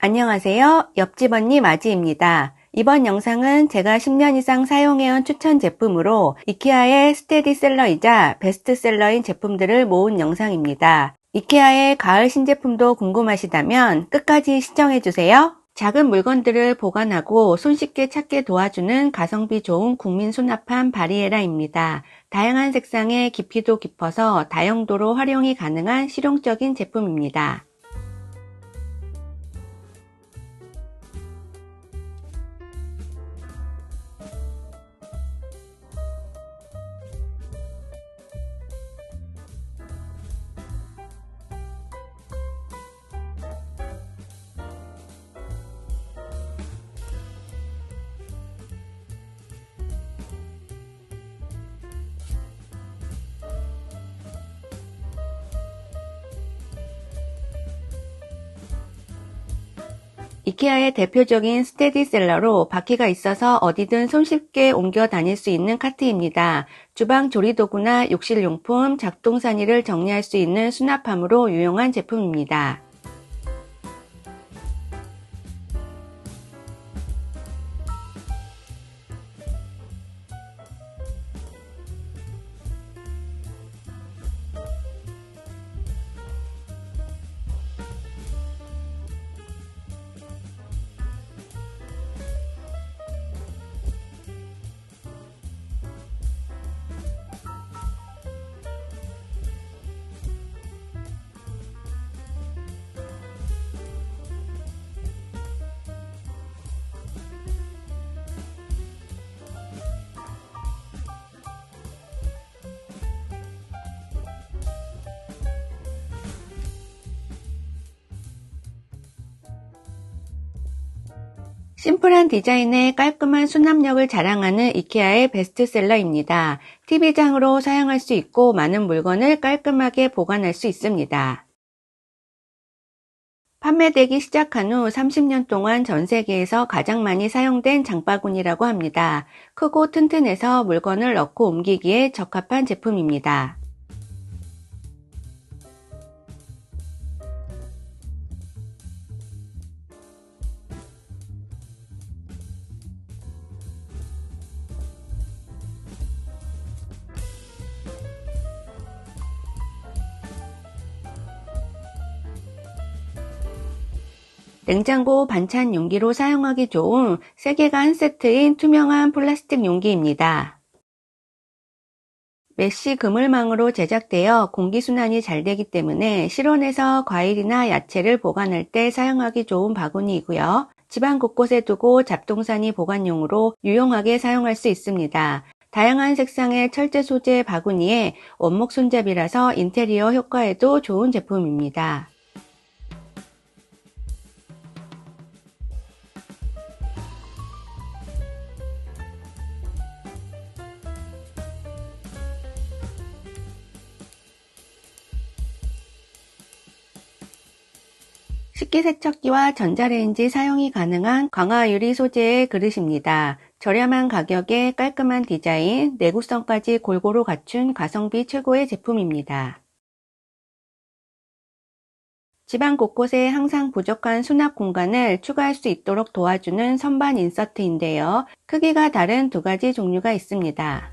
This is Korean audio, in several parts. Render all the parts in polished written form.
안녕하세요. 옆집 언니 마지입니다. 이번 영상은 제가 10년 이상 사용해온 추천 제품으로 이케아의 스테디셀러이자 베스트셀러인 제품들을 모은 영상입니다. 이케아의 가을 신제품도 궁금하시다면 끝까지 시청해주세요. 작은 물건들을 보관하고 손쉽게 찾게 도와주는 가성비 좋은 국민 수납함 바리에라입니다. 다양한 색상의 깊이도 깊어서 다용도로 활용이 가능한 실용적인 제품입니다. 이케아의 대표적인 스테디셀러로 바퀴가 있어서 어디든 손쉽게 옮겨 다닐 수 있는 카트입니다. 주방 조리도구나 욕실용품, 잡동사니를 정리할 수 있는 수납함으로 유용한 제품입니다. 심플한 디자인에 깔끔한 수납력을 자랑하는 이케아의 베스트셀러입니다. TV장으로 사용할 수 있고 많은 물건을 깔끔하게 보관할 수 있습니다. 판매되기 시작한 후 30년 동안 전 세계에서 가장 많이 사용된 장바구니라고 합니다. 크고 튼튼해서 물건을 넣고 옮기기에 적합한 제품입니다. 냉장고 반찬 용기로 사용하기 좋은 3개가 한 세트인 투명한 플라스틱 용기입니다. 메쉬 그물망으로 제작되어 공기순환이 잘 되기 때문에 실온에서 과일이나 야채를 보관할 때 사용하기 좋은 바구니이고요. 집안 곳곳에 두고 잡동사니 보관용으로 유용하게 사용할 수 있습니다. 다양한 색상의 철제 소재 바구니에 원목 손잡이라서 인테리어 효과에도 좋은 제품입니다. 식기세척기와 전자레인지 사용이 가능한 강화 유리 소재의 그릇입니다. 저렴한 가격에 깔끔한 디자인, 내구성까지 골고루 갖춘 가성비 최고의 제품입니다. 집안 곳곳에 항상 부족한 수납 공간을 추가할 수 있도록 도와주는 선반 인서트인데요. 크기가 다른 2가지 종류가 있습니다.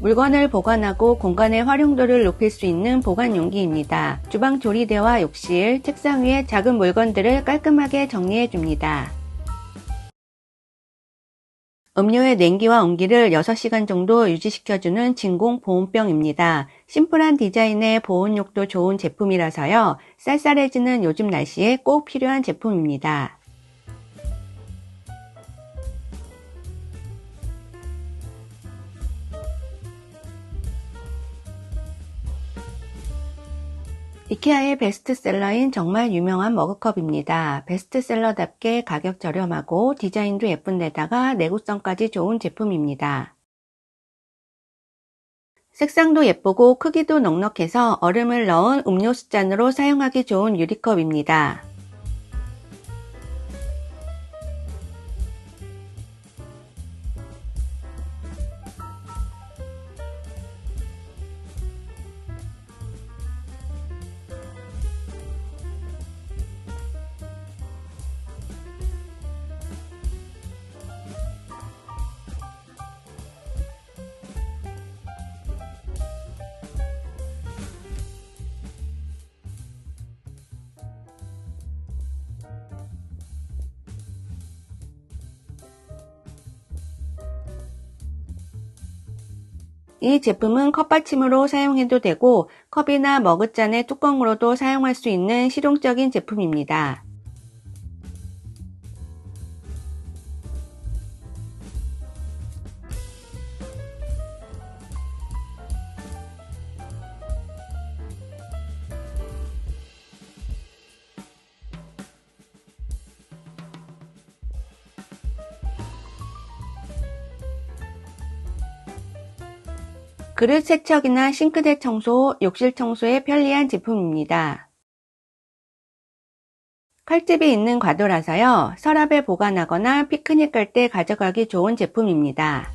물건을 보관하고 공간의 활용도를 높일 수 있는 보관 용기입니다. 주방 조리대와 욕실, 책상 위에 작은 물건들을 깔끔하게 정리해 줍니다. 음료의 냉기와 온기를 6시간 정도 유지시켜주는 진공 보온병입니다. 심플한 디자인에 보온력도 좋은 제품이라서요. 쌀쌀해지는 요즘 날씨에 꼭 필요한 제품입니다. 이케아의 베스트셀러인 정말 유명한 머그컵입니다. 베스트셀러답게 가격 저렴하고 디자인도 예쁜 데다가 내구성까지 좋은 제품입니다. 색상도 예쁘고 크기도 넉넉해서 얼음을 넣은 음료수잔으로 사용하기 좋은 유리컵입니다. 이 제품은 컵받침으로 사용해도 되고 컵이나 머그잔의 뚜껑으로도 사용할 수 있는 실용적인 제품입니다. 그릇 세척이나 싱크대 청소, 욕실 청소에 편리한 제품입니다. 칼집이 있는 과도라서요. 서랍에 보관하거나 피크닉 갈 때 가져가기 좋은 제품입니다.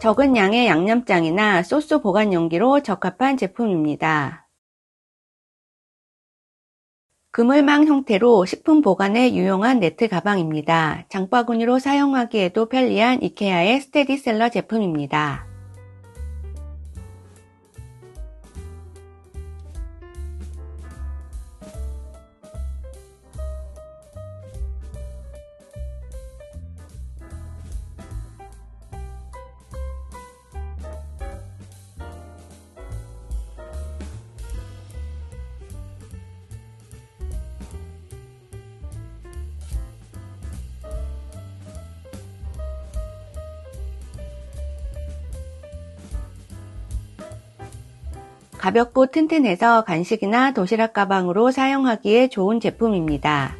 적은 양의 양념장이나 소스 보관 용기로 적합한 제품입니다. 그물망 형태로 식품 보관에 유용한 네트 가방입니다. 장바구니로 사용하기에도 편리한 이케아의 스테디셀러 제품입니다. 가볍고 튼튼해서 간식이나 도시락 가방으로 사용하기에 좋은 제품입니다.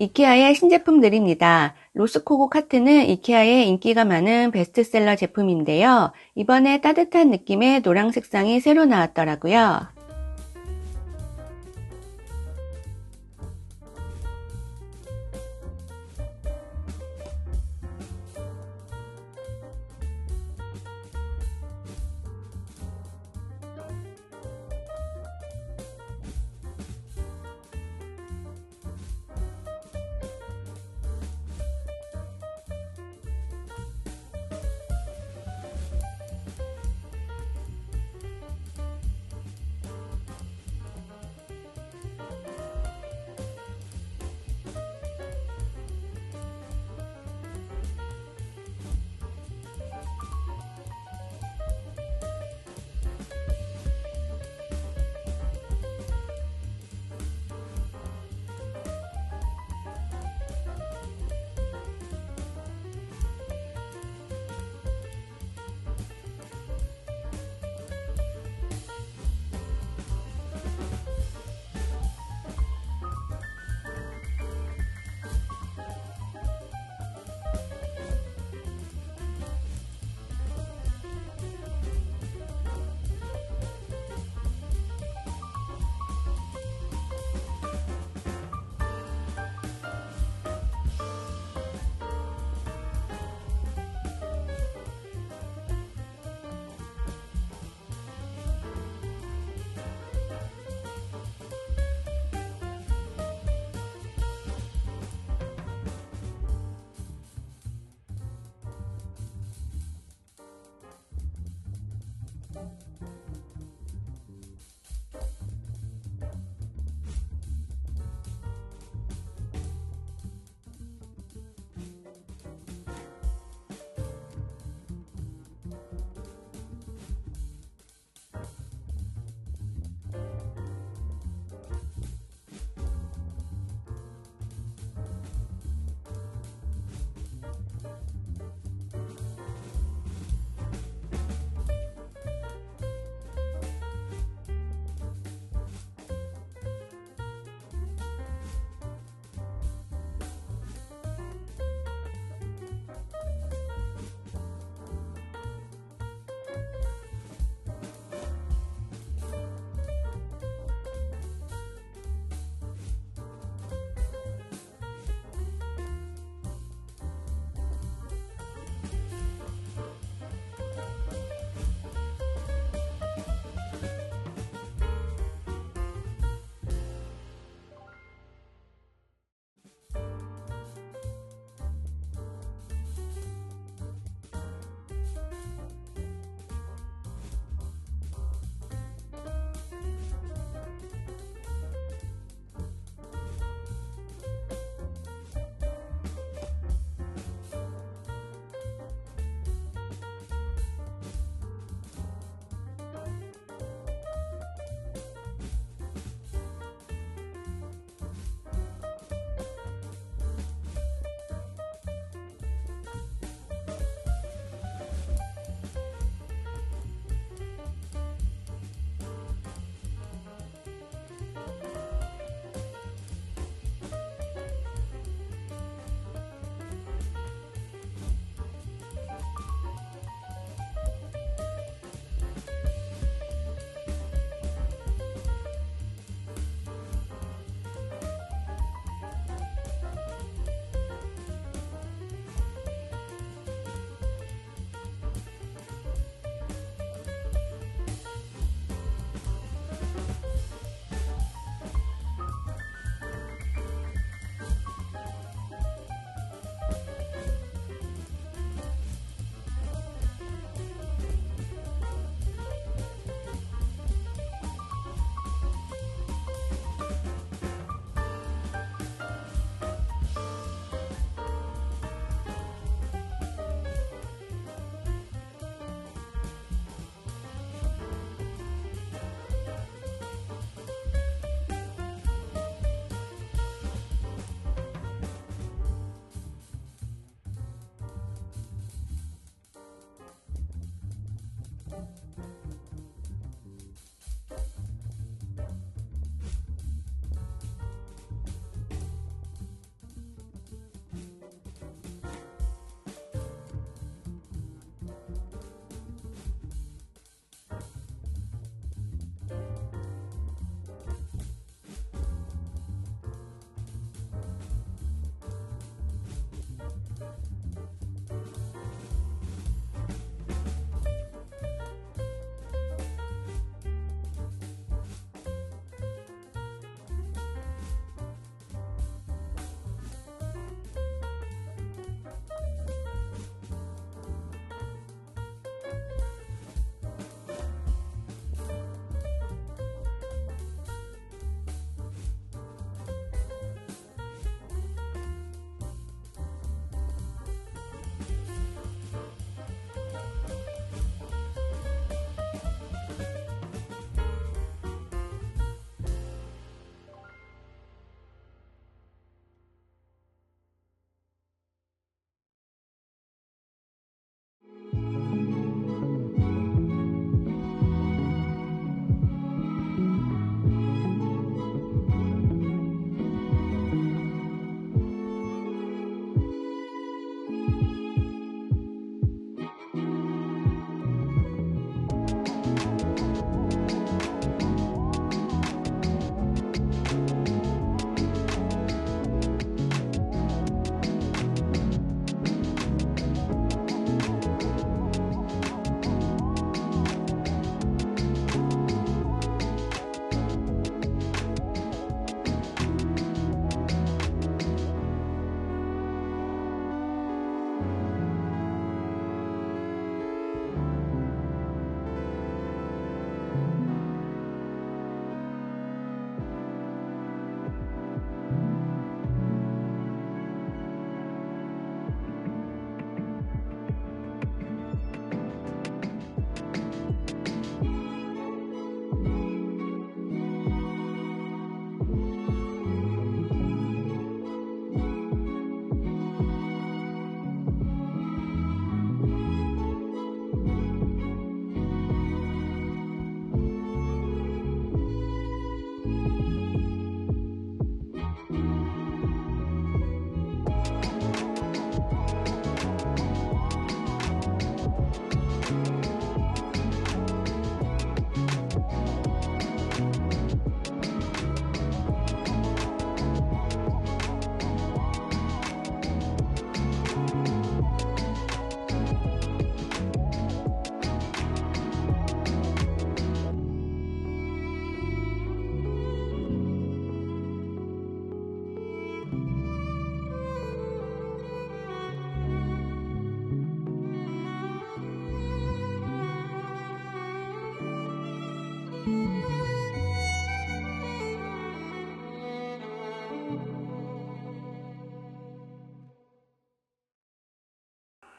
이케아의 신제품들입니다. 로스코고 카트는 이케아의 인기가 많은 베스트셀러 제품인데요. 이번에 따뜻한 느낌의 노랑 색상이 새로 나왔더라고요.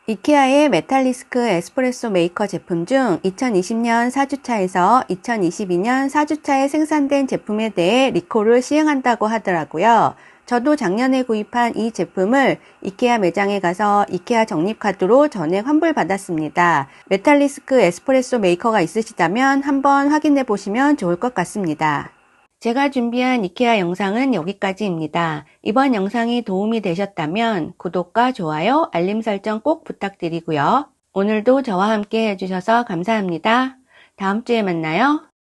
이케아의 메탈리스크 에스프레소 메이커 제품 중 2020년 4주차에서 2022년 4주차에 생산된 제품에 대해 리콜을 시행한다고 하더라고요. 저도 작년에 구입한 이 제품을 이케아 매장에 가서 이케아 적립카드로 전액 환불받았습니다. 메탈리스크 에스프레소 메이커가 있으시다면 한번 확인해 보시면 좋을 것 같습니다. 제가 준비한 이케아 영상은 여기까지입니다. 이번 영상이 도움이 되셨다면 구독과 좋아요, 알림 설정 꼭 부탁드리고요. 오늘도 저와 함께 해주셔서 감사합니다. 다음 주에 만나요.